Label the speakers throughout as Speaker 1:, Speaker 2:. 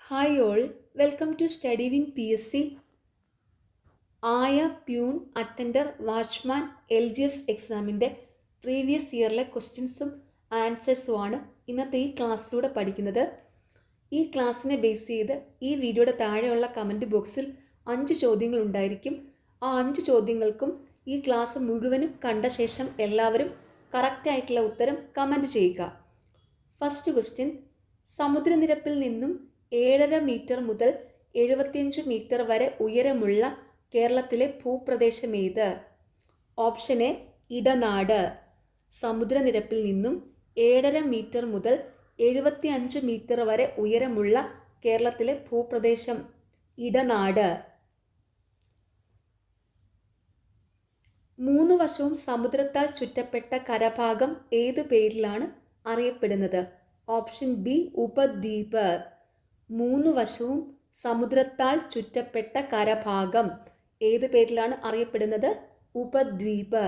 Speaker 1: Hi all, welcome to Studying PSC. ആയ peon attender watchman LGS എക്സാമിൻ്റെ previous ഇയറിലെ ക്വസ്റ്റ്യൻസും ആൻസേഴ്സുമാണ് ഇന്നത്തെ ഈ ക്ലാസ്സിലൂടെ പഠിക്കുന്നത്. ഈ ക്ലാസ്സിനെ ബേസ് ചെയ്ത് ഈ വീഡിയോയുടെ താഴെയുള്ള കമൻറ്റ് ബോക്സിൽ 5 ചോദ്യങ്ങൾ ഉണ്ടായിരിക്കും. ആ 5 ചോദ്യങ്ങൾക്കും ഈ ക്ലാസ് മുഴുവനും കണ്ട ശേഷം എല്ലാവരും കറക്റ്റായിട്ടുള്ള ഉത്തരം കമൻറ്റ് ചെയ്യുക. ഫസ്റ്റ് ക്വസ്റ്റ്യൻ, സമുദ്രനിരപ്പിൽ നിന്നും 7.5 മീറ്റർ മുതൽ 75 മീറ്റർ വരെ ഉയരമുള്ള കേരളത്തിലെ ഭൂപ്രദേശമേത്? ഓപ്ഷൻ എ ഇടനാട്. സമുദ്രനിരപ്പിൽ നിന്നും 7.5 മീറ്റർ മുതൽ 75 മീറ്റർ വരെ ഉയരമുള്ള കേരളത്തിലെ ഭൂപ്രദേശം ഇടനാട്. 3 വശവും സമുദ്രത്താൽ ചുറ്റപ്പെട്ട കരഭാഗം ഏതു പേരിലാണ് അറിയപ്പെടുന്നത്? Option B ഉപദ്വീപ്. 3 വശവും സമുദ്രത്താൽ ചുറ്റപ്പെട്ട കരഭാഗം ഏതു പേരിലാണ് അറിയപ്പെടുന്നത്? ഉപദ്വീപ്.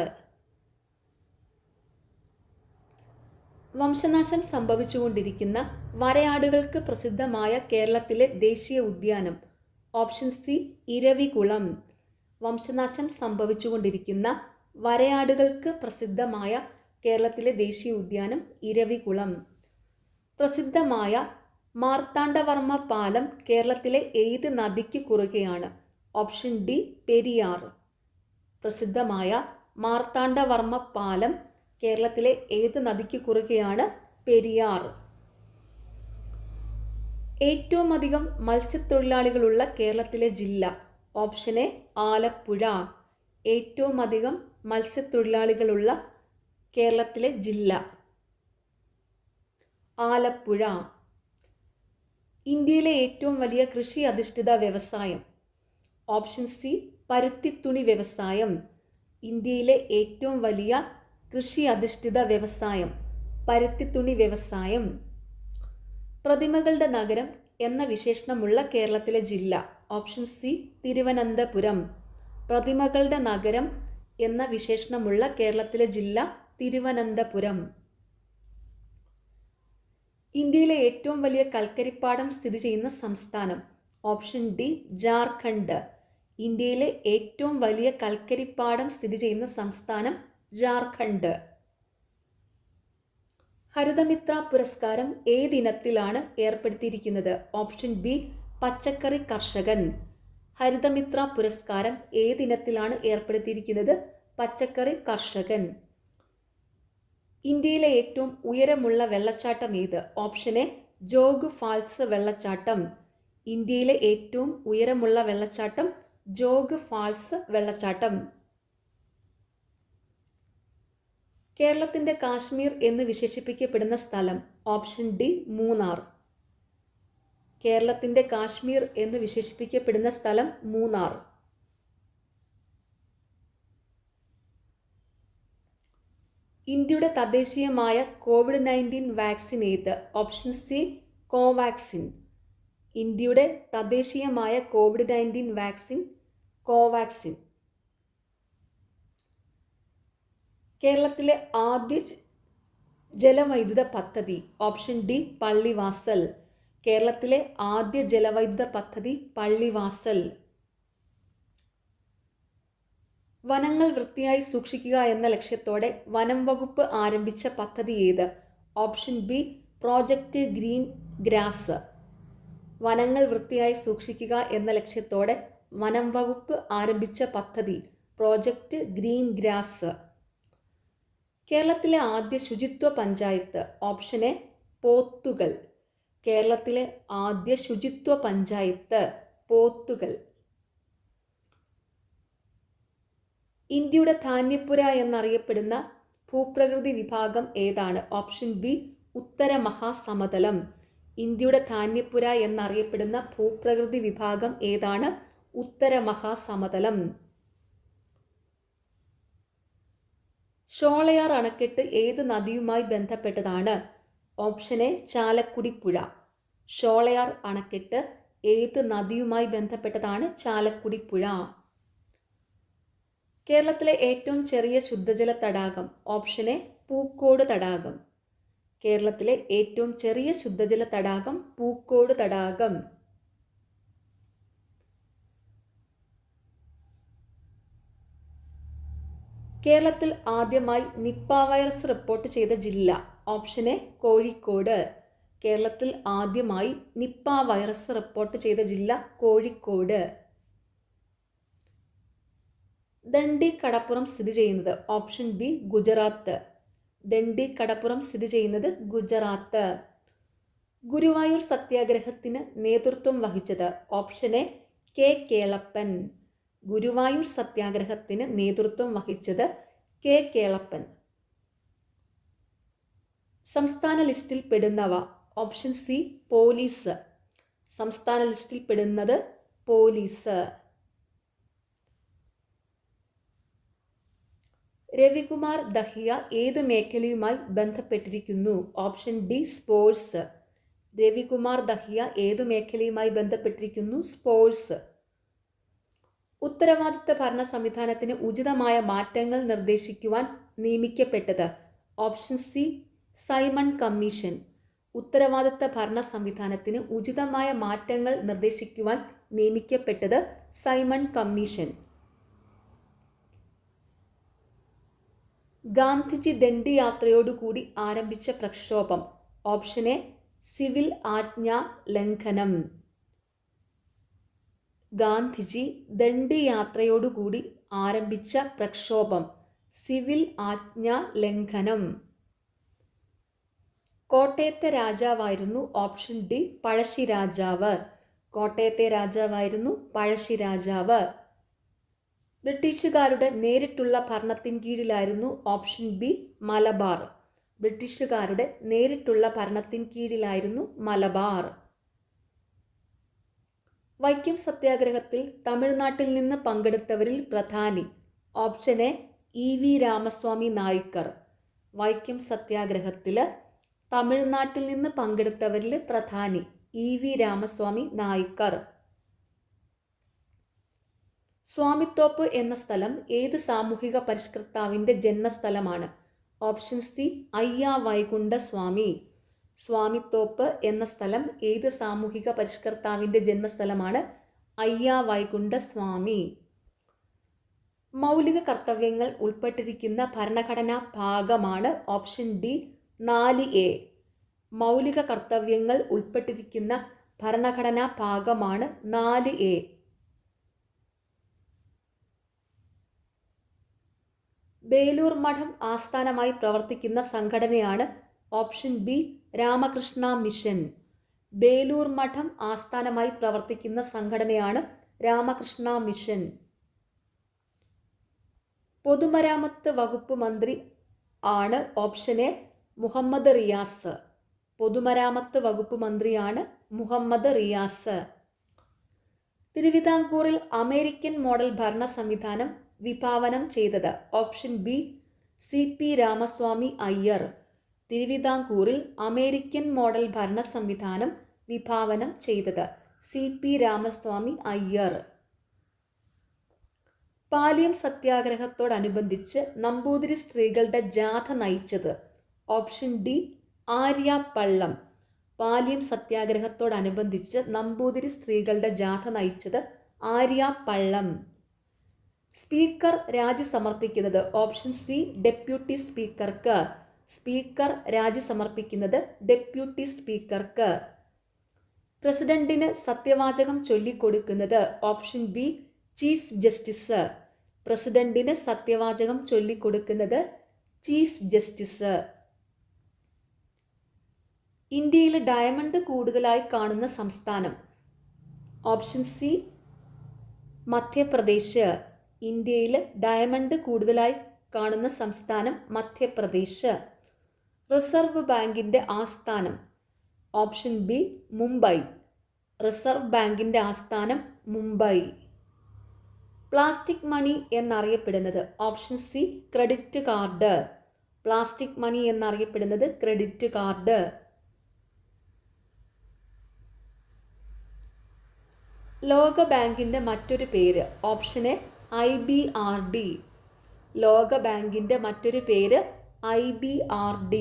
Speaker 1: വംശനാശം സംഭവിച്ചുകൊണ്ടിരിക്കുന്ന വരയാടുകൾക്ക് പ്രസിദ്ധമായ കേരളത്തിലെ ദേശീയ ഉദ്യാനം? Option C Eravikulam. വംശനാശം സംഭവിച്ചുകൊണ്ടിരിക്കുന്ന വരയാടുകൾക്ക് പ്രസിദ്ധമായ കേരളത്തിലെ ദേശീയ ഉദ്യാനം ഇരവികുളം. പ്രസിദ്ധമായ മാർത്താണ്ഡവർമ്മ പാലം കേരളത്തിലെ ഏത് നദിക്ക് കുറുകെയാണ്? Option D Periyar. പ്രസിദ്ധമായ മാർത്താണ്ഡവർമ്മ പാലം കേരളത്തിലെ ഏത് നദിക്ക് കുറുകെയാണ്? പെരിയാർ. ഏറ്റവും അധികം മത്സ്യത്തൊഴിലാളികളുള്ള കേരളത്തിലെ ജില്ല? Option A Alappuzha. ഏറ്റവും അധികം മത്സ്യത്തൊഴിലാളികളുള്ള കേരളത്തിലെ ജില്ല ആലപ്പുഴ. ഇന്ത്യയിലെ ഏറ്റവും വലിയ കൃഷി അധിഷ്ഠിത വ്യവസായം? ഓപ്ഷൻ സി പരുത്തിത്തുണി വ്യവസായം. ഇന്ത്യയിലെ ഏറ്റവും വലിയ കൃഷി അധിഷ്ഠിത വ്യവസായം പരുത്തിത്തുണി വ്യവസായം. പ്രതിമകളുടെ നഗരം എന്ന വിശേഷണമുള്ള കേരളത്തിലെ ജില്ല? Option C Thiruvananthapuram. പ്രതിമകളുടെ നഗരം എന്ന വിശേഷണമുള്ള കേരളത്തിലെ ജില്ല തിരുവനന്തപുരം. ഇന്ത്യയിലെ ഏറ്റവും വലിയ കൽക്കരിപ്പാടം സ്ഥിതി ചെയ്യുന്ന സംസ്ഥാനം? Option D Jharkhand. ഇന്ത്യയിലെ ഏറ്റവും വലിയ കൽക്കരിപ്പാടം സ്ഥിതി ചെയ്യുന്ന സംസ്ഥാനം ജാർഖണ്ഡ്. ഹരിതമിത്ര പുരസ്കാരം ഏതിനത്തിലാണ് ഏർപ്പെടുത്തിയിരിക്കുന്നത്? ഓപ്ഷൻ ബി പച്ചക്കറി കർഷകൻ. ഹരിതമിത്ര പുരസ്കാരം ഏതിനത്തിലാണ് ഏർപ്പെടുത്തിയിരിക്കുന്നത്? പച്ചക്കറി കർഷകൻ. ഇന്ത്യയിലെ ഏറ്റവും ഉയരമുള്ള വെള്ളച്ചാട്ടം ഏത്? ഓപ്ഷൻ എ ജോഗ് ഫാൾസ് വെള്ളച്ചാട്ടം. ഇന്ത്യയിലെ ഏറ്റവും ഉയരമുള്ള വെള്ളച്ചാട്ടം ജോഗ് ഫാൾസ് വെള്ളച്ചാട്ടം. കേരളത്തിൻ്റെ കാശ്മീർ എന്ന് വിശേഷിപ്പിക്കപ്പെടുന്ന സ്ഥലം? Option D Munnar. കേരളത്തിൻ്റെ കാശ്മീർ എന്ന് വിശേഷിപ്പിക്കപ്പെടുന്ന സ്ഥലം മൂന്നാർ. ഇന്ത്യയുടെ തദ്ദേശീയമായ COVID-19 വാക്സിൻ ഏത്? Option C Covaxin. ഇന്ത്യയുടെ തദ്ദേശീയമായ COVID-19 വാക്സിൻ കോവാക്സിൻ. കേരളത്തിലെ ആദ്യ ജലവൈദ്യുത പദ്ധതി? Option D Pallivasal. കേരളത്തിലെ ആദ്യ ജലവൈദ്യുത പദ്ധതി പള്ളിവാസൽ. വനങ്ങൾ വൃത്തിയായി സൂക്ഷിക്കുക എന്ന ലക്ഷ്യത്തോടെ വനം വകുപ്പ് ആരംഭിച്ച പദ്ധതി ഏത്? Option B project green grass. വനങ്ങൾ വൃത്തിയായി സൂക്ഷിക്കുക എന്ന ലക്ഷ്യത്തോടെ വനം വകുപ്പ് ആരംഭിച്ച പദ്ധതി പ്രോജക്റ്റ് ഗ്രീൻ ഗ്രാസ്. കേരളത്തിലെ ആദ്യ ശുചിത്വ പഞ്ചായത്ത്? Option A Pothukal. കേരളത്തിലെ ആദ്യ ശുചിത്വ പഞ്ചായത്ത് പോത്തുകൽ. ഇന്ത്യയുടെ ധാന്യപ്പുര എന്നറിയപ്പെടുന്ന ഭൂപ്രകൃതി വിഭാഗം ഏതാണ്? ഓപ്ഷൻ ബി ഉത്തര മഹാസമതലം. ഇന്ത്യയുടെ ധാന്യപ്പുര എന്നറിയപ്പെടുന്ന ഭൂപ്രകൃതി വിഭാഗം ഏതാണ്? ഉത്തര മഹാസമതലം. ഷോളയാർ അണക്കെട്ട് ഏത് നദിയുമായി ബന്ധപ്പെട്ടതാണ്? ഓപ്ഷൻ എ ചാലക്കുടി പുഴ. ഷോളയാർ അണക്കെട്ട് ഏത് നദിയുമായി ബന്ധപ്പെട്ടതാണ്? ചാലക്കുടി പുഴ. കേരളത്തിലെ ഏറ്റവും ചെറിയ ശുദ്ധജല തടാകം? ഓപ്ഷൻ എ പൂക്കോട് തടാകം. കേരളത്തിലെ ഏറ്റവും ചെറിയ ശുദ്ധജല തടാകം പൂക്കോട് തടാകം. കേരളത്തിൽ ആദ്യമായി നിപ്പ വൈറസ് റിപ്പോർട്ട് ചെയ്ത ജില്ല. Option A Kozhikode. കേരളത്തിൽ ആദ്യമായി നിപ്പ വൈറസ് റിപ്പോർട്ട് ചെയ്ത ജില്ല കോഴിക്കോട്. ദണ്ഡി കടപ്പുറം സ്ഥിതി ചെയ്യുന്നത്. Option B Gujarat. ദണ്ഡി കടപ്പുറം സ്ഥിതി ചെയ്യുന്നത് ഗുജറാത്ത്. ഗുരുവായൂർ സത്യാഗ്രഹത്തിന് നേതൃത്വം വഹിച്ചത്. Option A K Kelappan. Guruvayur സത്യാഗ്രഹത്തിന് നേതൃത്വം വഹിച്ചത് കെ കേളപ്പൻ. സംസ്ഥാന ലിസ്റ്റിൽ പെടുന്നവ. Option C police. സംസ്ഥാന ലിസ്റ്റിൽ പെടുന്നത് പോലീസ്. രവികുമാർ ദഹിയ ഏതു മേഖലയുമായി ബന്ധപ്പെട്ടിരിക്കുന്നു? Option D sports. Ravikumar Dahiya ഏതു മേഖലയുമായി ബന്ധപ്പെട്ടിരിക്കുന്നു? സ്പോർട്സ്. ഉത്തരവാദിത്ത ഭരണ സംവിധാനത്തിന് ഉചിതമായ മാറ്റങ്ങൾ നിർദ്ദേശിക്കുവാൻ നിയമിക്കപ്പെട്ടത്. Option C Simon commission. ഉത്തരവാദിത്ത ഭരണ സംവിധാനത്തിന് ഉചിതമായ മാറ്റങ്ങൾ നിർദ്ദേശിക്കുവാൻ നിയമിക്കപ്പെട്ടത് സൈമൺ കമ്മീഷൻ. ഗാന്ധിജി ദണ്ഡി യാത്രയോടുകൂടി ആരംഭിച്ച പ്രക്ഷോഭം. ഓപ്ഷൻ എ സിവിൽ ആജ്ഞാ ലംഘനം. ഗാന്ധിജി ദണ്ഡി യാത്രയോടുകൂടി ആരംഭിച്ച പ്രക്ഷോഭം സിവിൽ ആജ്ഞാ ലംഘനം. കോട്ടയത്തെ രാജാവായിരുന്നു. ഓപ്ഷൻ ഡി പഴശ്ശിരാജാവ്. കോട്ടയത്തെ രാജാവായിരുന്നു പഴശ്ശിരാജാവ്. ബ്രിട്ടീഷുകാരുടെ നേരിട്ടുള്ള ഭരണത്തിൻ കീഴിലായിരുന്നു. Option B Malabar. ബ്രിട്ടീഷുകാരുടെ നേരിട്ടുള്ള ഭരണത്തിൻ കീഴിലായിരുന്നു മലബാർ. വൈക്കം സത്യാഗ്രഹത്തിൽ തമിഴ്നാട്ടിൽ നിന്ന് പങ്കെടുത്തവരിൽ പ്രധാനി. Option A E V Ramaswamy Naicker. Vaikom സത്യാഗ്രഹത്തിൽ തമിഴ്നാട്ടിൽ നിന്ന് പങ്കെടുത്തവരിൽ പ്രധാനി ഇ വി രാമസ്വാമി നായ്ക്കർ. സ്വാമിത്തോപ്പ് എന്ന സ്ഥലം ഏത് സാമൂഹിക പരിഷ്കർത്താവിൻ്റെ ജന്മസ്ഥലമാണ്? ഓപ്ഷൻ സി അയ്യാ വൈകുണ്ഠ സ്വാമി. സ്വാമിത്തോപ്പ് എന്ന സ്ഥലം ഏത് സാമൂഹിക പരിഷ്കർത്താവിൻ്റെ ജന്മസ്ഥലമാണ്? അയ്യാ വൈകുണ്ഠ സ്വാമി. മൗലിക കർത്തവ്യങ്ങൾ ഉൾപ്പെട്ടിരിക്കുന്ന ഭരണഘടനാ ഭാഗമാണ്. Option D 4A. മൗലിക കർത്തവ്യങ്ങൾ ഉൾപ്പെട്ടിരിക്കുന്ന ഭരണഘടനാ ഭാഗമാണ് 4A. ബേലൂർ മഠം ആസ്ഥാനമായി പ്രവർത്തിക്കുന്ന സംഘടനയാണ്. Option B Ramakrishna mission. Belur മഠം ആസ്ഥാനമായി പ്രവർത്തിക്കുന്ന സംഘടനയാണ് രാമകൃഷ്ണ മിഷൻ. പൊതുമരാമത്ത് വകുപ്പ് മന്ത്രി ആണ്. Option A Mohamed Riyas. പൊതുമരാമത്ത് വകുപ്പ് മന്ത്രിയാണ് മുഹമ്മദ് റിയാസ്. തിരുവിതാംകൂറിൽ അമേരിക്കൻ മോഡൽ ഭരണ സംവിധാനം വിഭാവനം ചെയ്തത്. Option B CP Ramaswami Iyer. തിരുവിതാംകൂറിൽ അമേരിക്കൻ മോഡൽ ഭരണ സംവിധാനം വിഭാവനം ചെയ്തത് CP രാമസ്വാമി അയ്യർ. പാലിയം സത്യാഗ്രഹത്തോടനുബന്ധിച്ച് നമ്പൂതിരി സ്ത്രീകളുടെ ജാഥ നയിച്ചത്. Option D Arya Pallam. പാലിയം സത്യാഗ്രഹത്തോടനുബന്ധിച്ച് നമ്പൂതിരി സ്ത്രീകളുടെ ജാഥ നയിച്ചത് ആര്യ പള്ളം. സ്പീക്കർ രാജി സമർപ്പിക്കുന്നത്. ഓപ്ഷൻ സി ഡെപ്യൂട്ടി സ്പീക്കർക്ക്. സ്പീക്കർ രാജി സമർപ്പിക്കുന്നത് ഡെപ്യൂട്ടി സ്പീക്കർക്ക്. പ്രസിഡന്റിന് സത്യവാചകം ചൊല്ലിക്കൊടുക്കുന്നത്. Option B chief justice. പ്രസിഡന്റിന് സത്യവാചകം ചൊല്ലിക്കൊടുക്കുന്നത് ചീഫ് ജസ്റ്റിസ്. ഇന്ത്യയിൽ ഡയമണ്ട് കൂടുതലായി കാണുന്ന സംസ്ഥാനം. Option C Madhya Pradesh. ഇന്ത്യയിൽ ഡയമണ്ട് കൂടുതലായി കാണുന്ന സംസ്ഥാനം മധ്യപ്രദേശ്. റിസർവ് ബാങ്കിൻ്റെ ആസ്ഥാനം. Option B Mumbai. റിസർവ് ബാങ്കിൻ്റെ ആസ്ഥാനം മുംബൈ. പ്ലാസ്റ്റിക് മണി എന്നറിയപ്പെടുന്നത്. Option C credit card. Plastic money എന്നറിയപ്പെടുന്നത് ക്രെഡിറ്റ് കാർഡ്. ലോക ബാങ്കിൻ്റെ മറ്റൊരു പേര്. Option A IBRD. ലോക ബാങ്കിൻ്റെ മറ്റൊരു പേര് IBRD.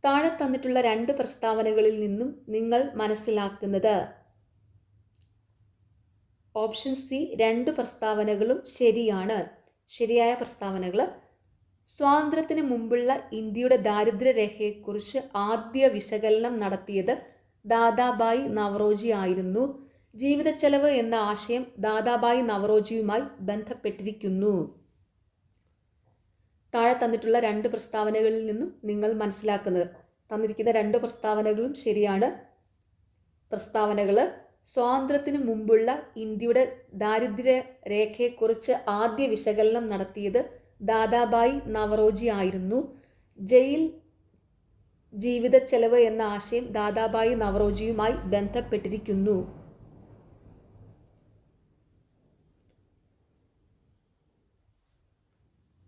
Speaker 1: താഴെ തന്നിട്ടുള്ള രണ്ട് പ്രസ്താവനകളിൽ നിന്നും നിങ്ങൾ മനസ്സിലാക്കുന്നത്. ഓപ്ഷൻ സി 2 പ്രസ്താവനകളും ശരിയാണ്. ശരിയായ പ്രസ്താവനകൾ: സ്വാതന്ത്ര്യത്തിന് മുമ്പുള്ള ഇന്ത്യയുടെ ദാരിദ്ര്യരേഖയെക്കുറിച്ച് ആദ്യ വിശകലനം നടത്തിയത് ദാദാബായി നവറോജി ആയിരുന്നു. ജീവിതച്ചെലവ് എന്ന ആശയം ദാദാബായി നവറോജിയുമായി ബന്ധപ്പെട്ടിരിക്കുന്നു. താഴെ തന്നിട്ടുള്ള 2 പ്രസ്താവനകളിൽ നിന്നും നിങ്ങൾ മനസ്സിലാക്കുന്നത്. തന്നിരിക്കുന്ന 2 പ്രസ്താവനകളും ശരിയാണ്. പ്രസ്താവനകൾ: സ്വാതന്ത്ര്യത്തിന് മുമ്പുള്ള ഇന്ത്യയുടെ ദാരിദ്ര്യ രേഖയെക്കുറിച്ച് ആദ്യ വിശകലനം നടത്തിയത് ദാദാബായി നവറോജി ആയിരുന്നു. ജയിൽ ജീവിതച്ചെലവ് എന്ന ആശയം ദാദാബായി നവറോജിയുമായി ബന്ധപ്പെട്ടിരിക്കുന്നു.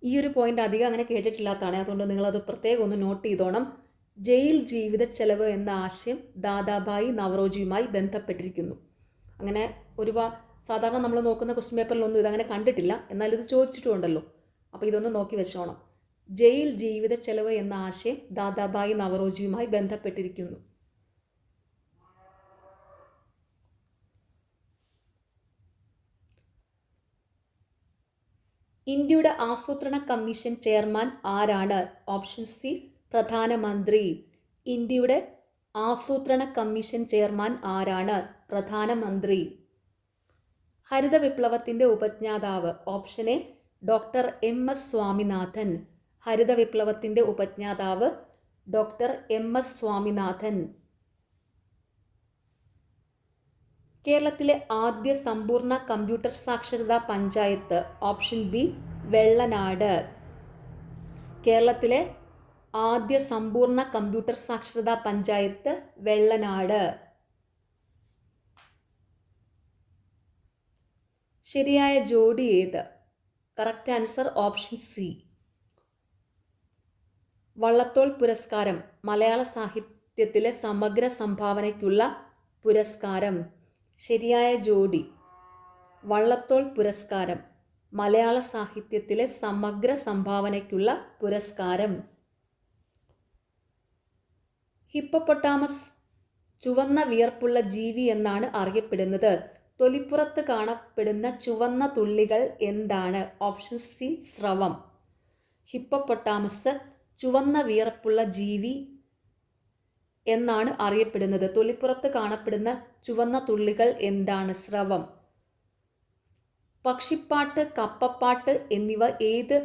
Speaker 1: ഈ ഒരു പോയിന്റ് അധികം അങ്ങനെ കേട്ടിട്ടില്ലാത്തതാണ്, അതുകൊണ്ട് നിങ്ങളത് പ്രത്യേകം ഒന്ന് നോട്ട് ചെയ്തോണം. ജയിൽ ജീവിതച്ചെലവ് എന്ന ആശയം ദാദാബായി നവറോജിയുമായി ബന്ധപ്പെട്ടിരിക്കുന്നു. അങ്ങനെ സാധാരണ നമ്മൾ നോക്കുന്ന ക്വസ്റ്റ്യൻ പേപ്പറിലൊന്നും ഇതങ്ങനെ കണ്ടിട്ടില്ല, എന്നാൽ ഇത് ചോദിച്ചിട്ടുണ്ടല്ലോ. അപ്പോൾ ഇതൊന്ന് നോക്കി വെച്ചോണം. ജയിൽ ജീവിതച്ചെലവ് എന്ന ആശയം ദാദാബായി നവറോജിയുമായി ബന്ധപ്പെട്ടിരിക്കുന്നു. ഇന്ത്യയുടെ ആസൂത്രണ കമ്മീഷൻ ചെയർമാൻ ആരാണ്? ഓപ്ഷൻ സി പ്രധാനമന്ത്രി. ഇന്ത്യയുടെ ആസൂത്രണ കമ്മീഷൻ ചെയർമാൻ ആരാണ്? പ്രധാനമന്ത്രി. ഹരിത വിപ്ലവത്തിന്റെ ഉപജ്ഞാതാവ്? Option A doctor M S Swaminathan. ഹരിത വിപ്ലവത്തിന്റെ ഉപജ്ഞാതാവ് ഡോക്ടർ എം എസ് സ്വാമിനാഥൻ. കേരളത്തിലെ ആദ്യ സമ്പൂർണ്ണ കമ്പ്യൂട്ടർ സാക്ഷരതാ പഞ്ചായത്ത്? Option B Vellanad. കേരളത്തിലെ ആദ്യ സമ്പൂർണ്ണ കമ്പ്യൂട്ടർ സാക്ഷരതാ പഞ്ചായത്ത് വെള്ളനാട്. ശരിയായ ജോഡി ഏത്? Correct answer option C. Vallathol പുരസ്കാരം മലയാള സാഹിത്യത്തിലെ സമഗ്ര സംഭാവനയ്ക്കുള്ള പുരസ്കാരം. ശരിയായ ജോഡി വള്ളത്തോൾ പുരസ്കാരം മലയാള സാഹിത്യത്തിലെ സമഗ്ര സംഭാവനയ്ക്കുള്ള പുരസ്കാരം. ഹിപ്പോപ്പൊട്ടാമസ് ചുവന്ന വിയർപ്പുള്ള ജീവി എന്നാണ് അറിയപ്പെടുന്നത്. തൊലിപ്പുറത്ത് കാണപ്പെടുന്ന ചുവന്ന തുള്ളികൾ എന്താണ്? ഓപ്ഷൻ സി സ്രവം. ഹിപ്പോപ്പൊട്ടാമസ് ചുവന്ന വിയർപ്പുള്ള ജീവി എന്നാണ് അറിയപ്പെടുന്നത്. തൊലിപ്പുറത്ത് കാണപ്പെടുന്ന ചുവന്ന തുള്ളികൾ എന്താണ്? സ്രവം. പക്ഷിപ്പാട്ട്, കപ്പപ്പാട്ട് എന്നിവ ഏത്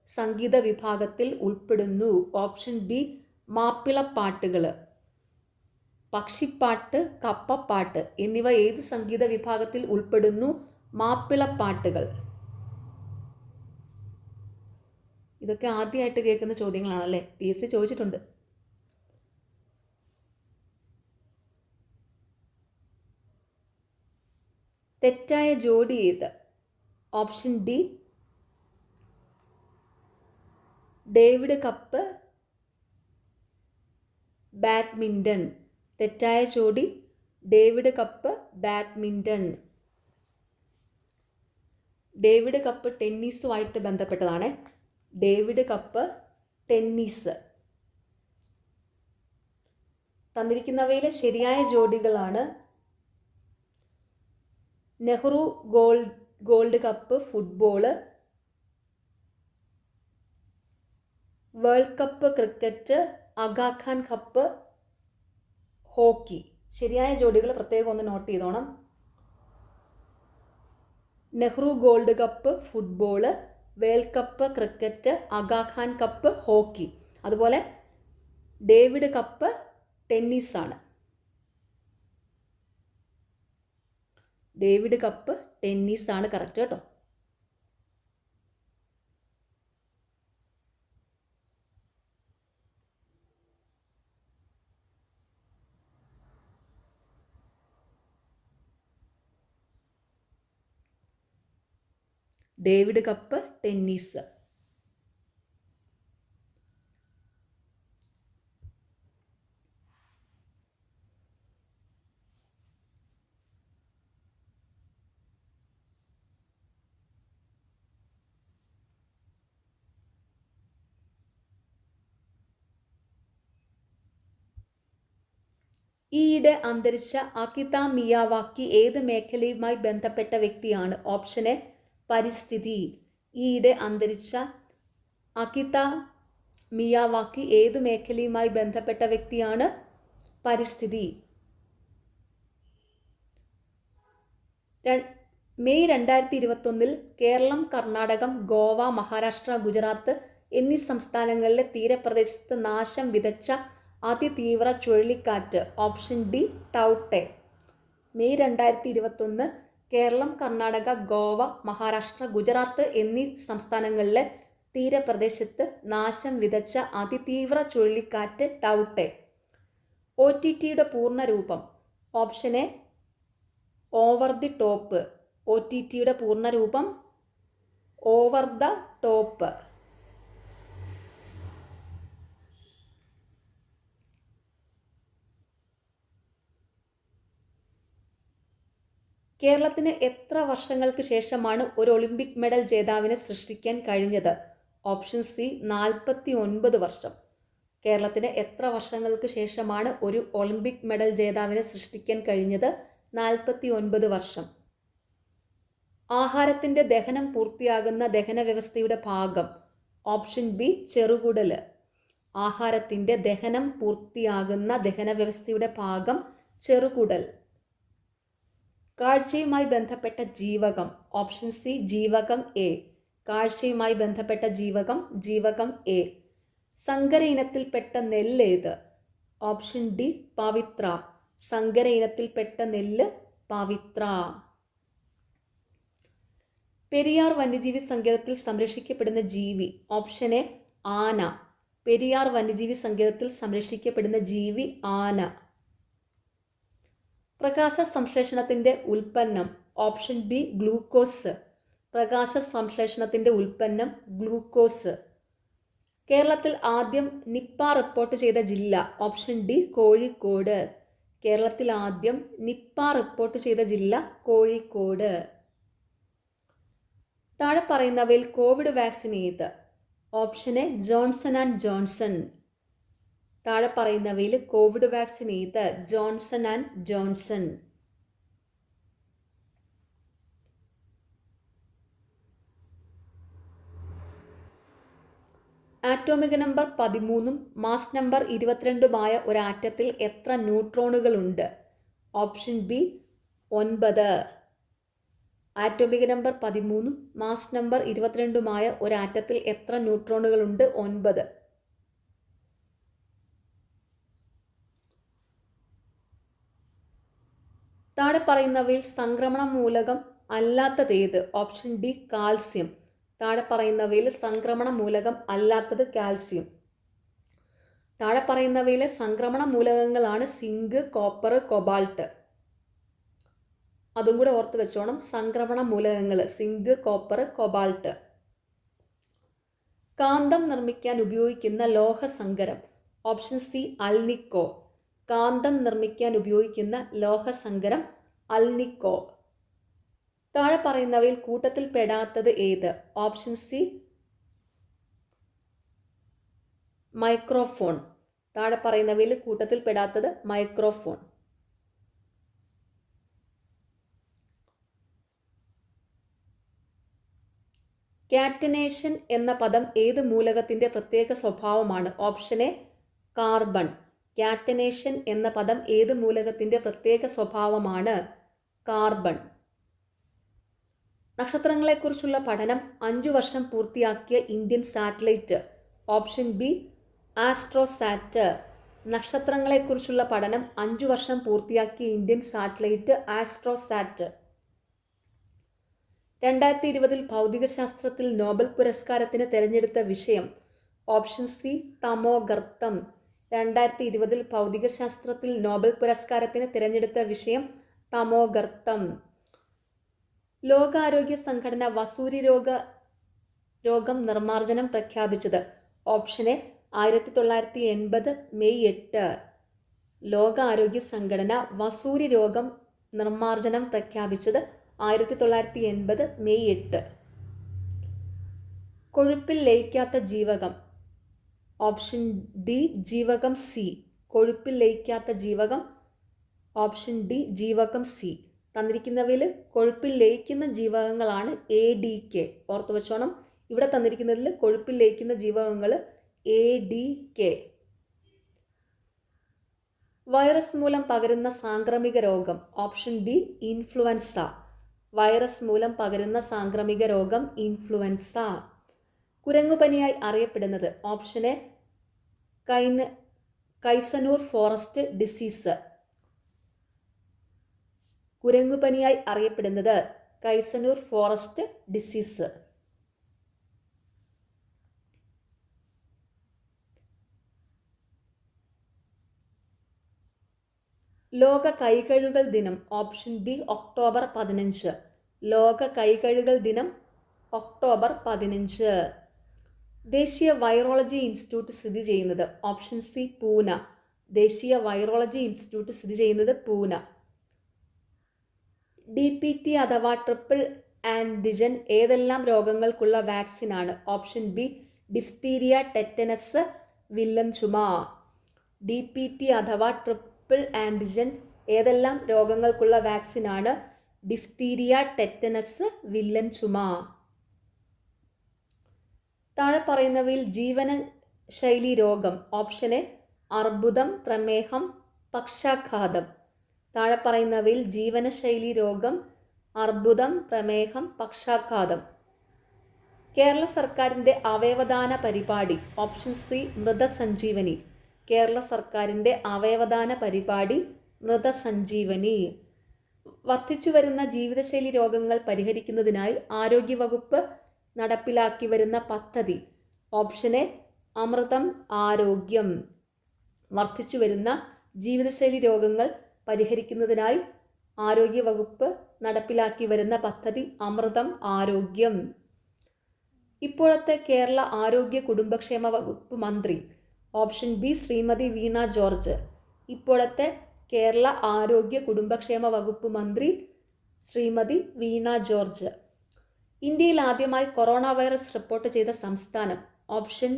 Speaker 1: സംഗീത വിഭാഗത്തിൽ ഉൾപ്പെടുന്നു? Option B മാപ്പിളപ്പാട്ടുകൾ. പക്ഷിപ്പാട്ട്, കപ്പപ്പാട്ട് എന്നിവ ഏത് സംഗീത വിഭാഗത്തിൽ ഉൾപ്പെടുന്നു? മാപ്പിളപ്പാട്ടുകൾ. ഇതൊക്കെ ആദ്യമായിട്ട് കേൾക്കുന്ന ചോദ്യങ്ങളാണല്ലേ, PSC ചോദിച്ചിട്ടുണ്ട്. തെറ്റായ ജോഡി ഏത്? Option D David cup, badminton. തെറ്റായ ജോഡി David cup, badminton. David cup ടെന്നീസുമായിട്ട് ബന്ധപ്പെട്ടതാണ്. David cup tennis. തന്നിരിക്കുന്നവയിലെ ശരിയായ ജോഡികളാണ് Nehru gold cup football, world cup cricket, Aga Khan cup hockey. ശരിയായ ജോഡികൾ പ്രത്യേകം ഒന്ന് നോട്ട് ചെയ്തോണം. Nehru gold cup football, world cup cricket, Aga Khan cup hockey. അതുപോലെ ഡേവിഡ് കപ്പ് ടെന്നീസാണ്. ഡേവിഡ് കപ്പ് ടെന്നീസാണ് കറക്റ്റ് കേട്ടോ. David cup tennis. ഈയിടെ അന്തരിച്ച അകിത മിയാവാക്കി ഏത് മേഖലയുമായി ബന്ധപ്പെട്ട വ്യക്തിയാണ്? ഓപ്ഷൻ എ പരിസ്ഥിതി. ഈയിടെ അന്തരിച്ച അകിത മിയാവാക്കി ഏത് മേഖലയുമായി ബന്ധപ്പെട്ട വ്യക്തിയാണ്? പരിസ്ഥിതി. മെയ് 2021 കേരളം, കർണാടകം, ഗോവ, മഹാരാഷ്ട്ര, ഗുജറാത്ത് എന്നീ സംസ്ഥാനങ്ങളിലെ തീരപ്രദേശത്ത് നാശം വിതച്ച അതിതീവ്ര ചുഴലിക്കാറ്റ്? ഓപ്ഷൻ ഡി ടൗട്ടെ. മെയ് 2021 കേരളം, കർണാടക, ഗോവ, മഹാരാഷ്ട്ര, ഗുജറാത്ത് എന്നീ സംസ്ഥാനങ്ങളിലെ തീരപ്രദേശത്ത് നാശം വിതച്ച അതിതീവ്ര ചുഴലിക്കാറ്റ് ടൗട്ടെ. OTTയുടെ പൂർണ്ണരൂപം? Option A over the top. OTTയുടെ പൂർണ്ണരൂപം ഓവർ ദ ടോപ്പ്. കേരളത്തിന് എത്ര വർഷങ്ങൾക്ക് ശേഷമാണ് ഒരു ഒളിമ്പിക് മെഡൽ ജേതാവിനെ സൃഷ്ടിക്കാൻ കഴിഞ്ഞത്? ഓപ്ഷൻ സി 49 വർഷം. കേരളത്തിന് എത്ര വർഷങ്ങൾക്ക് ശേഷമാണ് ഒരു ഒളിമ്പിക് മെഡൽ ജേതാവിനെ സൃഷ്ടിക്കാൻ കഴിഞ്ഞത്? 49 വർഷം. ആഹാരത്തിൻ്റെ ദഹനം പൂർത്തിയാകുന്ന ദഹന വ്യവസ്ഥയുടെ ഭാഗം? Option B ചെറുകുടല്. ആഹാരത്തിൻ്റെ ദഹനം പൂർത്തിയാകുന്ന ദഹന വ്യവസ്ഥയുടെ ഭാഗം ചെറുകുടൽ. കാഴ്ചയുമായി ബന്ധപ്പെട്ട ജീവകം? ഓപ്ഷൻ സി ജീവകം എ. കാഴ്ചയുമായി ബന്ധപ്പെട്ട ജീവകം ജീവകം എ. സങ്കര ഇനത്തിൽപ്പെട്ട നെല്ലേത്? ഓപ്ഷൻ ഡി പവിത്ര. സങ്കര ഇനത്തിൽപ്പെട്ട നെല്ല് പവിത്ര. പെരിയാർ വന്യജീവി സങ്കേതത്തിൽ സംരക്ഷിക്കപ്പെടുന്ന ജീവി? ഓപ്ഷൻ എ ആന. പെരിയാർ വന്യജീവി സങ്കേതത്തിൽ സംരക്ഷിക്കപ്പെടുന്ന ജീവി ആന. പ്രകാശ സംശ്ലേഷണത്തിൻ്റെ ഉൽപ്പന്നം? Option B glucose. പ്രകാശ സംശ്ലേഷണത്തിൻ്റെ ഉൽപ്പന്നം ഗ്ലൂക്കോസ്. കേരളത്തിൽ ആദ്യം നിപ്പ റിപ്പോർട്ട് ചെയ്ത ജില്ല? Option D Kozhikode. കേരളത്തിൽ ആദ്യം നിപ്പ റിപ്പോർട്ട് ചെയ്ത ജില്ല കോഴിക്കോട്. താഴെ പറയുന്നവയിൽ കോവിഡ് വാക്സിൻ ഏത്? Option A Johnson and Johnson. താഴെ പറയുന്നവയിൽ കോവിഡ് വാക്സിൻ ഏത്? Johnson and Johnson. Atomic number 13 mass number 22 ഒരു ആറ്റത്തിൽ എത്ര ന്യൂട്രോണുകളുണ്ട്? Option B 9. Atomic number 13 mass number 22 ഒരു ആറ്റത്തിൽ എത്ര ന്യൂട്രോണുകളുണ്ട്? 9. താഴെ പറയുന്നവയിൽ സംക്രമണ മൂലകം അല്ലാത്തതേത്? Option D calcium. താഴെ പറയുന്നവയിൽ സംക്രമണ മൂലകം അല്ലാത്തത് കാൽസ്യം. താഴെ പറയുന്നവയിലെ സംക്രമണ മൂലകങ്ങളാണ് സിങ്ക്, കോപ്പർ, കൊബാൾട്ട്. അതും കൂടെ ഓർത്ത് വെച്ചോണം. സംക്രമണ മൂലകങ്ങൾ സിങ്ക്, കോപ്പർ, കൊബാൾട്ട്. കാന്തം നിർമ്മിക്കാൻ ഉപയോഗിക്കുന്ന ലോഹസങ്കരം? Option C alnico. കാന്തം നിർമ്മിക്കാൻ ഉപയോഗിക്കുന്ന ലോഹസങ്കരം അൽനിക്കോ. താഴെ പറയുന്നവയിൽ കൂട്ടത്തിൽ പെടാത്തത് ഏത്? Option C microphone. താഴെ പറയുന്നവയിൽ കൂട്ടത്തിൽ പെടാത്തത് മൈക്രോഫോൺ. കാറ്റനേഷൻ എന്ന പദം ഏത് മൂലകത്തിൻ്റെ പ്രത്യേക സ്വഭാവമാണ്? Option A carbon. കാറ്റനേഷൻ എന്ന പദം ഏത് മൂലകത്തിൻ്റെ പ്രത്യേക സ്വഭാവമാണ്? കാർബൺ. നക്ഷത്രങ്ങളെക്കുറിച്ചുള്ള പഠനം 5 വർഷം പൂർത്തിയാക്കിയ Indian satellite? Option B Astrosat. നക്ഷത്രങ്ങളെക്കുറിച്ചുള്ള പഠനം 5 വർഷം പൂർത്തിയാക്കിയ ഇന്ത്യൻ സാറ്റലൈറ്റ് ആസ്ട്രോസാറ്റ്. 2020 ഭൗതികശാസ്ത്രത്തിൽ നോബൽ പുരസ്കാരത്തിന് തിരഞ്ഞെടുത്ത വിഷയം? ഓപ്ഷൻ സി തമോഗർത്തം. 2020 ഭൗതികശാസ്ത്രത്തിൽ നോബൽ പുരസ്കാരത്തിന് തിരഞ്ഞെടുത്ത വിഷയം തമോഗർത്തം. ലോകാരോഗ്യ സംഘടന വസൂരി രോഗം നിർമ്മാർജ്ജനം പ്രഖ്യാപിച്ചത്? Option A 1980 May 8. ലോകാരോഗ്യ സംഘടന വസൂരി രോഗം നിർമ്മാർജ്ജനം പ്രഖ്യാപിച്ചത് 1980 മെയ് 8. കൊഴുപ്പിൽ ലയിക്കാത്ത ജീവകം? ഓപ്ഷൻ ഡി ജീവകം സി. കൊഴുപ്പിൽ ലയിക്കാത്ത ജീവകം ഓപ്ഷൻ ഡി ജീവകം സി. തന്നിരിക്കുന്നവയിൽ കൊഴുപ്പിൽ ലയിക്കുന്ന ജീവകങ്ങളാണ് ADK. ഓർത്തു വെച്ചോണം, ഇവിടെ തന്നിരിക്കുന്നതിൽ കൊഴുപ്പിൽ ലയിക്കുന്ന ജീവകങ്ങൾ ADK. വൈറസ് മൂലം പകരുന്ന സാംക്രമിക രോഗം. Option D influenza. വൈറസ് മൂലം പകരുന്ന സാംക്രമിക രോഗം ഇൻഫ്ലുവൻസ. കുരങ്ങുപനിയായി അറിയപ്പെടുന്നത്. Option A Kyasanur forest disease. കുരങ്ങുപനിയായി അറിയപ്പെടുന്നത് കൈസനൂർ ഫോറസ്റ്റ് ഡിസീസ്. ലോക കൈകഴുകൽ ദിനം. Option B October 15. ലോക കൈകഴുകൽ ദിനം ഒക്ടോബർ 15. ദേശീയ വൈറോളജി ഇൻസ്റ്റിറ്റ്യൂട്ട് സ്ഥിതി ചെയ്യുന്നത്. Option C Poona. ദേശീയ വൈറോളജി ഇൻസ്റ്റിറ്റ്യൂട്ട് സ്ഥിതി ചെയ്യുന്നത് പൂന. DPT അഥവാ ട്രിപ്പിൾ ആൻറ്റിജൻ ഏതെല്ലാം രോഗങ്ങൾക്കുള്ള വാക്സിനാണ്? ഓപ്ഷൻ ബി ഡിഫ്തീരിയ, ടെറ്റനസ്, വില്ലൻ ചുമ. DPT അഥവാ ട്രിപ്പിൾ ആൻറ്റിജൻ ഏതെല്ലാം രോഗങ്ങൾക്കുള്ള വാക്സിനാണ്? ഡിഫ്തീരിയ, ടെറ്റനസ്, വില്ലൻ ചുമ. താഴെ പറയുന്നവയിൽ ജീവനശൈലി രോഗം. ഓപ്ഷൻ എ അർബുദം, പ്രമേഹം, പക്ഷാഘാതം. താഴെ പറയുന്നവയിൽ ജീവനശൈലി രോഗം അർബുദം, പ്രമേഹം, പക്ഷാഘാതം. കേരള സർക്കാരിൻ്റെ അവയവദാന പരിപാടി. ഓപ്ഷൻ സി മൃതസഞ്ജീവനി. കേരള സർക്കാരിൻ്റെ അവയവദാന പരിപാടി മൃതസഞ്ജീവനി. വർദ്ധിച്ചു വരുന്ന ജീവിതശൈലി രോഗങ്ങൾ പരിഹരിക്കുന്നതിനായി ആരോഗ്യവകുപ്പ് നടപ്പിലാക്കി വരുന്ന പദ്ധതി. ഓപ്ഷൻ എ അമൃതം ആരോഗ്യം. വർദ്ധിച്ചു വരുന്ന ജീവിതശൈലി രോഗങ്ങൾ പരിഹരിക്കുന്നതിനായി ആരോഗ്യവകുപ്പ് നടപ്പിലാക്കി വരുന്ന പദ്ധതി അമൃതം ആരോഗ്യം. ഇപ്പോഴത്തെ കേരള ആരോഗ്യ കുടുംബക്ഷേമ വകുപ്പ് മന്ത്രി. ഓപ്ഷൻ ബി ശ്രീമതി വീണ ജോർജ്. ഇപ്പോഴത്തെ കേരള ആരോഗ്യ കുടുംബക്ഷേമ വകുപ്പ് മന്ത്രി ശ്രീമതി വീണ ജോർജ്. ഇന്ത്യയിൽ ആദ്യമായി കൊറോണ വൈറസ് റിപ്പോർട്ട് ചെയ്ത സംസ്ഥാനം. Option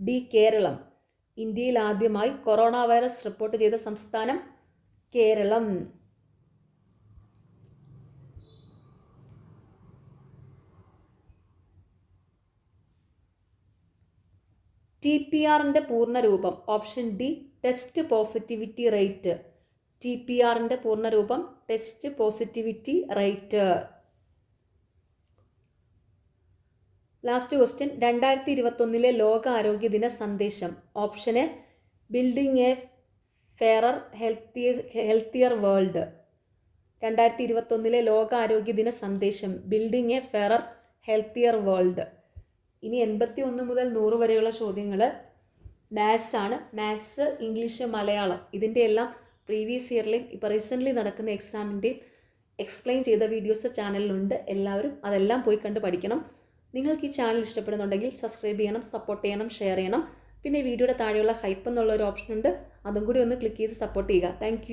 Speaker 1: D Kerala. ഇന്ത്യയിൽ ആദ്യമായി കൊറോണ വൈറസ് റിപ്പോർട്ട് ചെയ്ത സംസ്ഥാനം കേരളം. TPRന്റെ പൂർണ്ണരൂപം. Option D test positivity rate. TPRന്റെ പൂർണ്ണരൂപം test positivity rate. Last question. 2021 ലോക ആരോഗ്യ ദിന സന്ദേശം. Option A building a fairer healthier world. 2021 ലോക ആരോഗ്യ ദിന സന്ദേശം building a fairer healthier world. ഇനി 81 മുതൽ 100 വരെയുള്ള ചോദ്യങ്ങൾ മാത്സ് ആണ്. മാത്സ്, ഇംഗ്ലീഷ്, മലയാളം ഇതിൻ്റെ എല്ലാം പ്രീവിയസ് ഇയറിലെയും ഇപ്പോൾ റീസെൻ്റ്ലി നടക്കുന്ന എക്സാമിൻ്റെ എക്സ്പ്ലെയിൻ ചെയ്ത വീഡിയോസ് ചാനലിലുണ്ട്. എല്ലാവരും അതെല്ലാം പോയി കണ്ട് പഠിക്കണം. നിങ്ങൾക്ക് ഈ ചാനൽ ഇഷ്ടപ്പെടുന്നുണ്ടെങ്കിൽ സബ്സ്ക്രൈബ് ചെയ്യണം, സപ്പോർട്ട് ചെയ്യണം, ഷെയർ ചെയ്യണം. പിന്നെ വീഡിയോയുടെ താഴെയുള്ള ഹൈപ്പ് എന്നുള്ള ഒരു ഓപ്ഷൻ ഉണ്ട്, അതും കൂടി ഒന്ന് ക്ലിക്ക് ചെയ്ത് സപ്പോർട്ട് ചെയ്യുക. താങ്ക്